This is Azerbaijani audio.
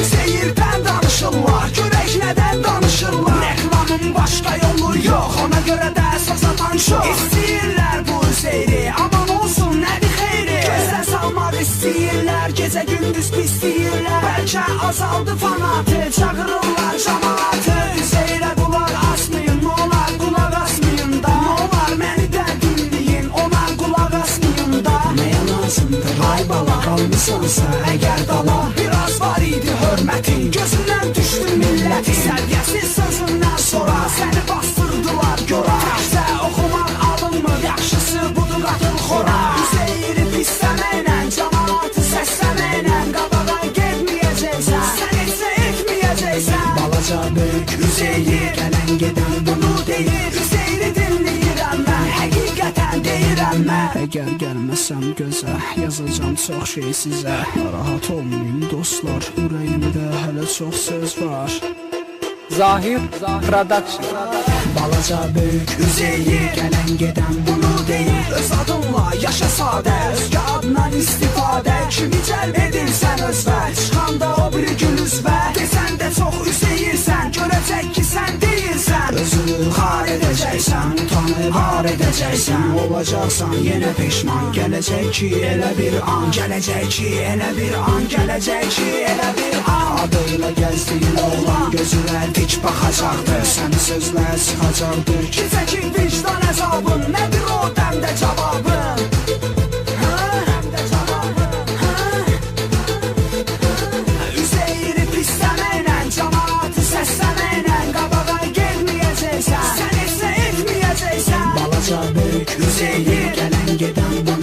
Üzeyirdən danışırlar, görək nədən danışırlar. Reklamın başqa yolu yox, ona görə də əsas atan şok. İstəyirlər bu Üzeyri, aman olsun nədir xeyri. Gözdən salmaq istəyirlər, gecə gündüz pisləyirlər. Bəlkə azaldı fanatı, çağırırlar cəmaatı. Üzeyrə qulaq asmayın, nə olar qulaq asmayın da. Nə olar məni də dinləyin, ona qulaq asmayın da. Nəyə lazımdır, ay bala qalmısansa əgər dala. Biraz var idi hörmətin, gözündən düşdü millətin. Səviyyəsiz sözündən sonra səni bastırdılar gora. Təkcə oxumaq alınmır, yaxşısı budur qatıl xora. Üzeyri pisləməklə, cəmaatı səsləməklə qabağa getməyəcəksən, sən etsə etməyəcəksən. Balaca böyük Üzeyir, gələn gedən bunu deyir. Üzeyri dinləyirəm mən, həqiqətən deyirəm mən. Əgər gəlməsəm gözə, yazacam çox şey sizə. Narahat olmayın dostlar, ürəyimdə hələ çox söz var. Zahir Production. Balaca böyük Üzeyir, gələn gedən bunu deyir. Öz adınla yaşa sadə, özgə adından istifadə. Kimi cəlb edirsən özvə, çıxanda o biri gün üzvə. Desən də çox Üzeyirsən, görəcək ki sən deyirsən. Özünü xar edəcəksən, utanıb har edəcəksən. Olacaqsan yenə peşman, gələcək ki elə bir an. Gələcək ki elə bir an, gələcək ki elə bir an. Adıyla gəzdiyin oğlan gözünə dik baxacaqdır. Səni sözlə çıxacaqdır ki çəkin vicdan əzabın. Nədir o dəmdə cavabın? Üzeyri pisləməklə, cəmaatı səsləməklə qabağa getməyəcəksən, sən etsə etməyəcəksən. Balaca böyük Üzeyir, gələn gedən bu